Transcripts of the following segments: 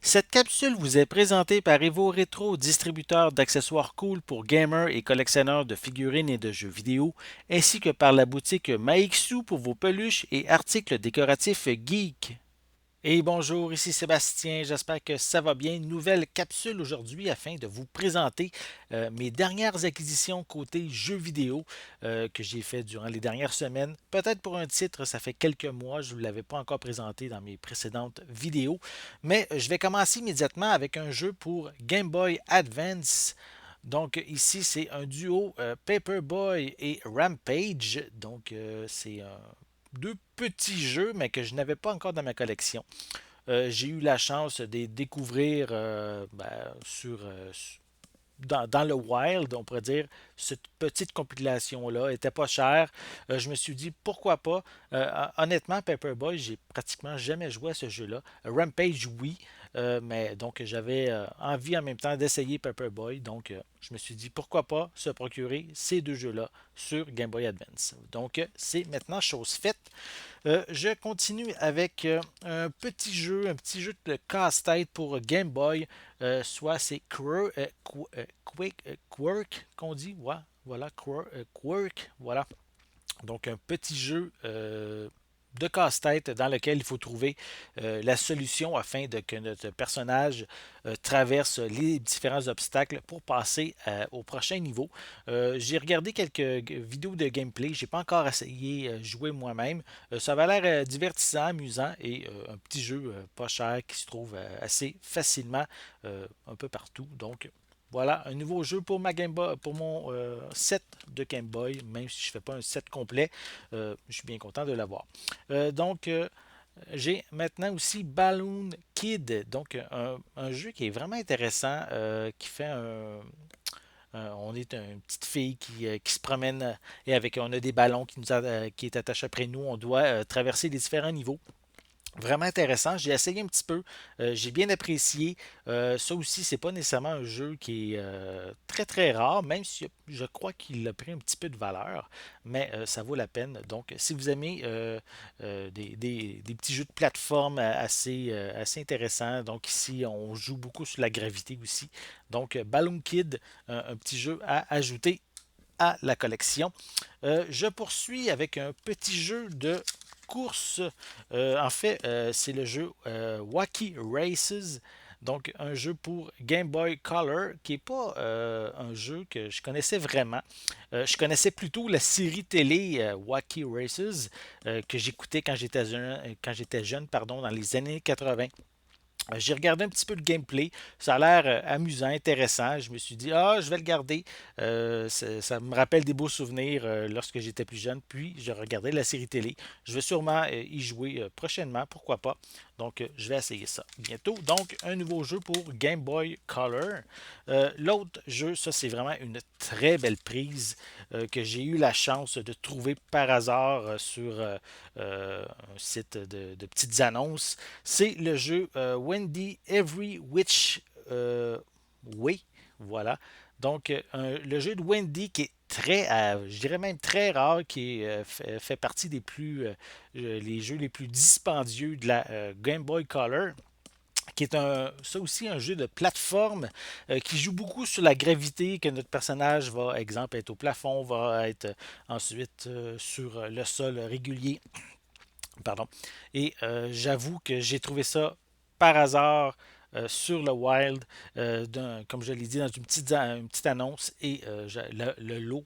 Cette capsule vous est présentée par Evo Retro, distributeur d'accessoires cool pour gamers et collectionneurs de figurines et de jeux vidéo, ainsi que par la boutique Maixu pour vos peluches et articles décoratifs geek. Et bonjour, ici Sébastien, j'espère que ça va bien. Nouvelle capsule aujourd'hui afin de vous présenter mes dernières acquisitions côté jeux vidéo que j'ai fait durant les dernières semaines. Peut-être pour un titre, ça fait quelques mois, je ne vous l'avais pas encore présenté dans mes précédentes vidéos, mais je vais commencer immédiatement avec un jeu pour Game Boy Advance. Donc ici, c'est un duo Paperboy et Rampage. Donc c'est deux petits jeux, mais que je n'avais pas encore dans ma collection. J'ai eu la chance de les découvrir dans le wild, on pourrait dire. Cette petite compilation-là était pas chère. Je me suis dit pourquoi pas. Honnêtement, Paperboy, j'ai pratiquement jamais joué à ce jeu-là. Rampage, oui. Mais donc j'avais envie en même temps d'essayer Paperboy. Donc je me suis dit pourquoi pas se procurer ces deux jeux-là sur Game Boy Advance. Donc c'est maintenant chose faite. Je continue avec un petit jeu de casse-tête pour Game Boy, soit c'est Quirk qu'on dit, ouais, voilà, Quirk, voilà. Donc un petit jeu de casse-tête dans lequel il faut trouver la solution afin que notre personnage traverse les différents obstacles pour passer au prochain niveau. J'ai regardé quelques vidéos de gameplay, j'ai pas encore essayé jouer moi-même. Ça avait l'air divertissant, amusant et un petit jeu pas cher qui se trouve assez facilement un peu partout. Donc voilà, un nouveau jeu pour ma Game Boy, pour mon set de Game Boy, même si je ne fais pas un set complet, je suis bien content de l'avoir. Donc, j'ai maintenant aussi Balloon Kid, donc un jeu qui est vraiment intéressant, qui fait on est une petite fille qui se promène et avec on a des ballons qui est attaché après nous. On doit traverser les différents niveaux. Vraiment intéressant. J'ai essayé un petit peu. J'ai bien apprécié. Ça aussi, c'est pas nécessairement un jeu qui est très très rare, même si je crois qu'il a pris un petit peu de valeur, mais ça vaut la peine. Donc, si vous aimez des petits jeux de plateforme assez intéressants, donc ici, on joue beaucoup sur la gravité aussi. Donc, Balloon Kid, un petit jeu à ajouter à la collection. Je poursuis avec un petit jeu de course. C'est le jeu Wacky Races. Donc, un jeu pour Game Boy Color qui n'est pas un jeu que je connaissais vraiment. Je connaissais plutôt la série télé Wacky Races que j'écoutais quand j'étais jeune pardon, dans les années 80. J'ai regardé un petit peu de gameplay. Ça a l'air amusant, intéressant. Je me suis dit, ah, je vais le garder. Ça me rappelle des beaux souvenirs lorsque j'étais plus jeune. Puis, je regardais la série télé. Je vais sûrement y jouer prochainement, pourquoi pas. Donc, je vais essayer ça bientôt. Donc, un nouveau jeu pour Game Boy Color. L'autre jeu, ça, c'est vraiment une très belle prise que j'ai eu la chance de trouver par hasard sur un site de petites annonces. C'est le jeu Wendy Every Witch Way. Voilà. Donc, le jeu de Wendy qui est très, je dirais même très rare, qui fait partie les jeux les plus dispendieux de la Game Boy Color, qui est ça aussi un jeu de plateforme qui joue beaucoup sur la gravité, que notre personnage va, exemple, être au plafond, va être ensuite sur le sol régulier. Pardon. Et j'avoue que j'ai trouvé ça par hasard sur le Wild, comme je l'ai dit, dans une petite annonce, et le lot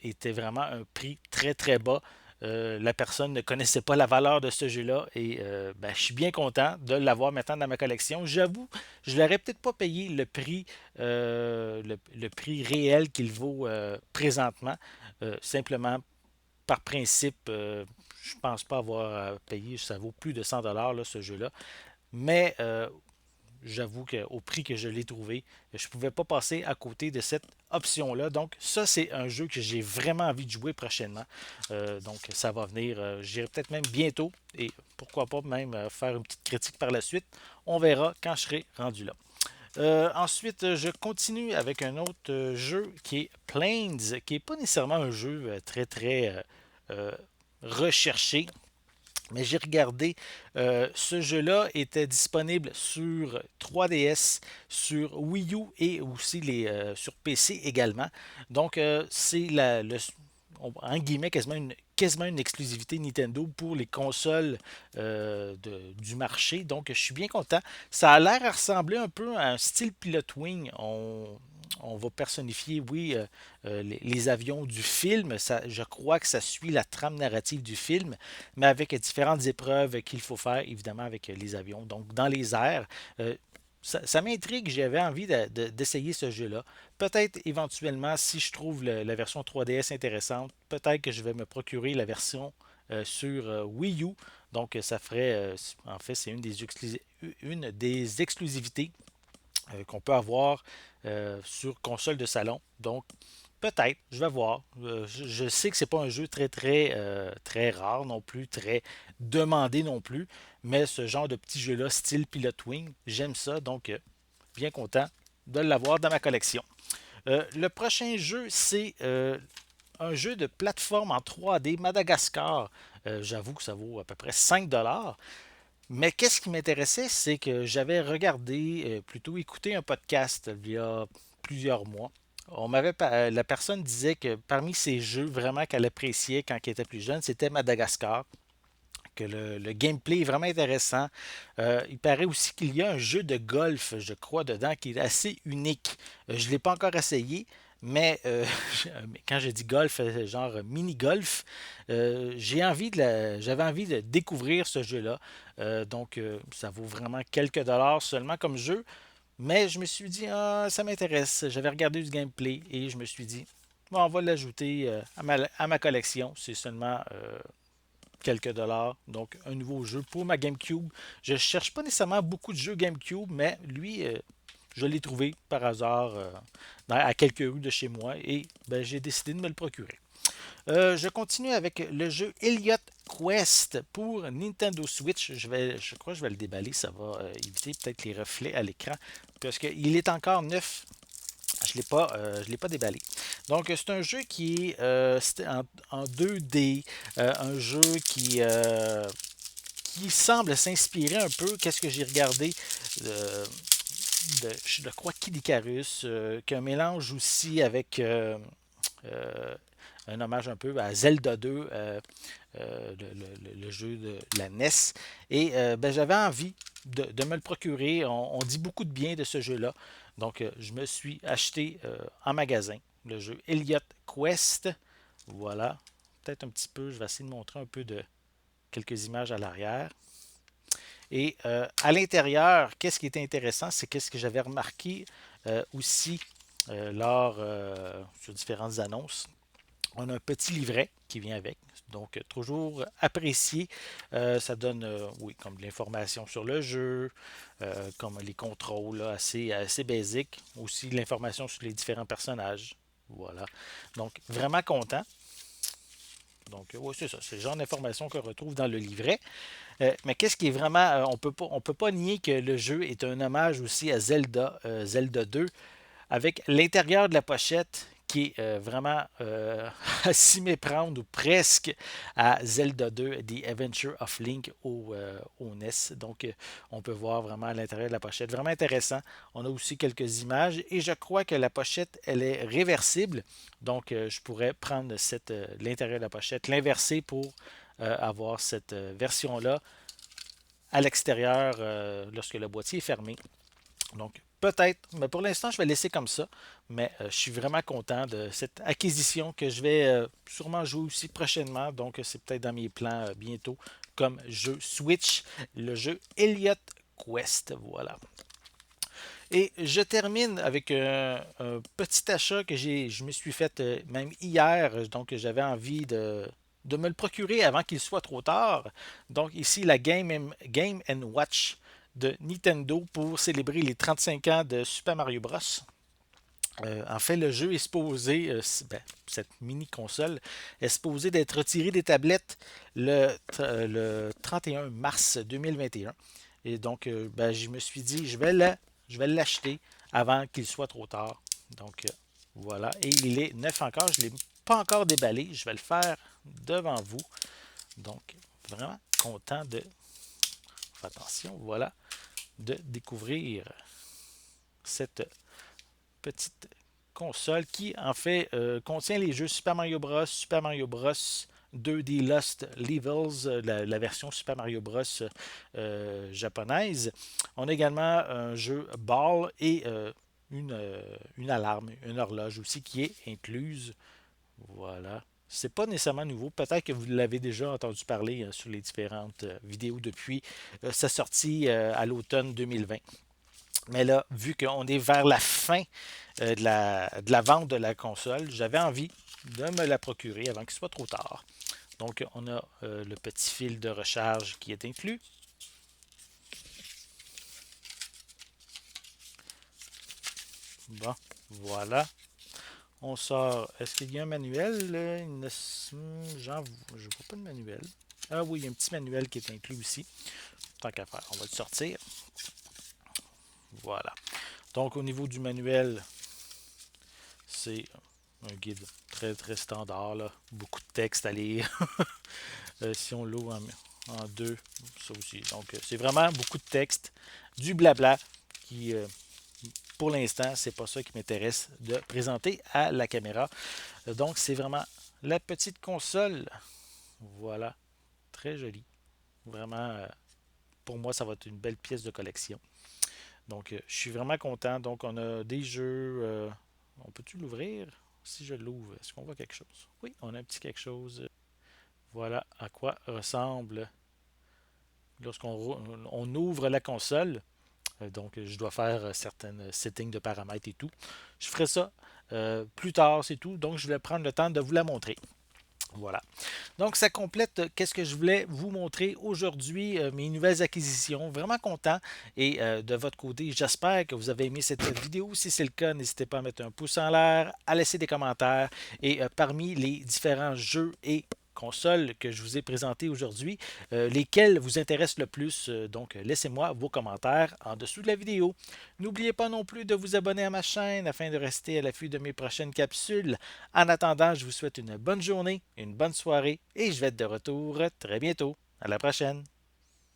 était vraiment un prix très très bas. La personne ne connaissait pas la valeur de ce jeu-là et ben, je suis bien content de l'avoir maintenant dans ma collection. J'avoue, je l'aurais peut-être pas payé le prix réel qu'il vaut présentement, simplement par principe, je pense pas avoir payé, ça vaut plus de 100 $ ce jeu-là. Mais j'avoue qu'au prix que je l'ai trouvé, je ne pouvais pas passer à côté de cette option-là. Donc ça, c'est un jeu que j'ai vraiment envie de jouer prochainement. Donc ça va venir, j'irai peut-être même bientôt et pourquoi pas même faire une petite critique par la suite. On verra quand je serai rendu là. Ensuite, je continue avec un autre jeu qui est Planes, qui n'est pas nécessairement un jeu très très euh, recherché. Mais j'ai regardé, ce jeu-là était disponible sur 3DS, sur Wii U et aussi sur PC également. Donc, c'est en guillemets quasiment une exclusivité Nintendo pour les consoles du marché. Donc, je suis bien content. Ça a l'air à ressembler un peu à un style Pilot Wing. On va personnifier, oui, les avions du film. Je crois que ça suit la trame narrative du film, mais avec différentes épreuves qu'il faut faire, évidemment, avec les avions. Donc, dans les airs, ça m'intrigue, j'avais envie d'essayer ce jeu-là. Peut-être éventuellement, si je trouve la version 3DS intéressante, peut-être que je vais me procurer la version sur Wii U. Donc, ça ferait, en fait, c'est une des exclusivités qu'on peut avoir sur console de salon. Donc, peut-être, je vais voir. Je sais que c'est pas un jeu très rare non plus, très demandé non plus, mais ce genre de petit jeu-là, style Pilot Wing, j'aime ça, donc bien content de l'avoir dans ma collection. Le prochain jeu, c'est un jeu de plateforme en 3D Madagascar. J'avoue que ça vaut à peu près 5 $. Mais qu'est-ce qui m'intéressait, c'est que j'avais regardé, plutôt écouté un podcast il y a plusieurs mois. La personne disait que parmi ces jeux vraiment qu'elle appréciait quand elle était plus jeune, c'était Madagascar, que le gameplay est vraiment intéressant. Il paraît aussi qu'il y a un jeu de golf, je crois, dedans, qui est assez unique. Je ne l'ai pas encore essayé, mais quand je dis golf, genre mini-golf, j'avais envie de découvrir ce jeu-là. Donc, ça vaut vraiment quelques dollars seulement comme jeu. Mais je me suis dit, ah, ça m'intéresse. J'avais regardé du gameplay et je me suis dit, bon, on va l'ajouter à ma collection. C'est seulement quelques dollars. Donc, un nouveau jeu pour ma GameCube. Je ne cherche pas nécessairement beaucoup de jeux GameCube, mais lui, je l'ai trouvé par hasard à quelques rues de chez moi et ben, j'ai décidé de me le procurer. Je continue avec le jeu Elliott Quest pour Nintendo Switch. Je crois que je vais le déballer, ça va éviter peut-être les reflets à l'écran parce qu'il est encore neuf. Je l'ai pas déballé. Donc, c'est un jeu qui est en 2D, un jeu qui semble s'inspirer un peu. Qu'est-ce que j'ai regardé euh, je crois, Kid Icarus, qui est un mélange aussi avec euh, un hommage un peu à Zelda 2, le jeu de la NES. Et ben, j'avais envie de me le procurer. On dit beaucoup de bien de ce jeu-là. Donc, je me suis acheté en magasin le jeu Elliott Quest. Voilà. Peut-être un petit peu, je vais essayer de montrer un peu de quelques images à l'arrière. Et à l'intérieur, qu'est-ce qui est intéressant, c'est qu'est-ce que j'avais remarqué aussi sur différentes annonces. On a un petit livret qui vient avec, donc toujours apprécié. Ça donne, oui, comme de l'information sur le jeu, comme les contrôles là, assez basiques. Aussi de l'information sur les différents personnages. Voilà. Donc, vraiment content. Donc, oui, c'est ça. C'est le genre d'information qu'on retrouve dans le livret. Mais qu'est-ce qui est vraiment. On peut pas nier que le jeu est un hommage aussi à Zelda 2, avec l'intérieur de la pochette qui est vraiment à s'y méprendre ou presque à Zelda 2, The Adventure of Link au NES. Donc, on peut voir vraiment à l'intérieur de la pochette. Vraiment intéressant. On a aussi quelques images et je crois que la pochette, elle est réversible. Donc, je pourrais prendre l'intérieur de la pochette, l'inverser pour avoir cette version-là à l'extérieur lorsque le boîtier est fermé. Donc, peut-être, mais pour l'instant, je vais laisser comme ça. Mais je suis vraiment content de cette acquisition que je vais sûrement jouer aussi prochainement. Donc, c'est peut-être dans mes plans bientôt comme jeu Switch, le jeu Elliott Quest. Voilà. Et je termine avec un petit achat que je me suis fait même hier. Donc, j'avais envie de me le procurer avant qu'il soit trop tard. Donc, ici, la Game Watch de Nintendo pour célébrer les 35 ans de Super Mario Bros. En fait, le jeu est supposé, cette mini-console est supposée d'être retirée des tablettes le 31 mars 2021. Et donc, ben, je me suis dit, je vais l'acheter avant qu'il soit trop tard. Donc, voilà. Et il est neuf encore. Je ne l'ai pas encore déballé. Je vais le faire devant vous. Donc, vraiment content de, fais attention, voilà, de découvrir cette petite console qui en fait contient les jeux Super Mario Bros 2D Lost Levels, la version Super Mario Bros japonaise. On a également un jeu Ball et une alarme, une horloge aussi qui est incluse. Voilà. C'est pas nécessairement nouveau. Peut-être que vous l'avez déjà entendu parler sur les différentes vidéos depuis sa sortie à l'automne 2020. Mais là, vu qu'on est vers la fin de la vente de la console, j'avais envie de me la procurer avant qu'il soit trop tard. Donc, on a le petit fil de recharge qui est inclus. Bon, voilà. On sort. Est-ce qu'il y a un manuel? Je ne vois pas de manuel. Ah oui, il y a un petit manuel qui est inclus aussi. Tant qu'à faire, on va le sortir. Voilà. Donc, au niveau du manuel, c'est un guide très très standard. Là. Beaucoup de texte à lire. Si on l'ouvre en deux, ça aussi. Donc, c'est vraiment beaucoup de texte, du blabla qui, pour l'instant, c'est pas ça qui m'intéresse de présenter à la caméra. Donc, c'est vraiment la petite console. Voilà. Très jolie. Vraiment, pour moi, ça va être une belle pièce de collection. Donc, je suis vraiment content. Donc, on a des jeux. On peut-tu l'ouvrir? Si je l'ouvre, est-ce qu'on voit quelque chose? Oui, on a un petit quelque chose. Voilà à quoi ressemble lorsqu'on ouvre la console. Donc, je dois faire certaines settings de paramètres et tout. Je ferai ça plus tard, c'est tout. Donc, je vais prendre le temps de vous la montrer. Voilà. Donc, ça complète qu'est-ce que je voulais vous montrer aujourd'hui, mes nouvelles acquisitions. Vraiment content. Et de votre côté, j'espère que vous avez aimé cette vidéo. Si c'est le cas, n'hésitez pas à mettre un pouce en l'air, à laisser des commentaires. Et parmi les différents jeux et consoles que je vous ai présentés aujourd'hui, lesquels vous intéressent le plus. Donc, laissez-moi vos commentaires en dessous de la vidéo. N'oubliez pas non plus de vous abonner à ma chaîne afin de rester à l'affût de mes prochaines capsules. En attendant, je vous souhaite une bonne journée, une bonne soirée et je vais être de retour très bientôt. À la prochaine!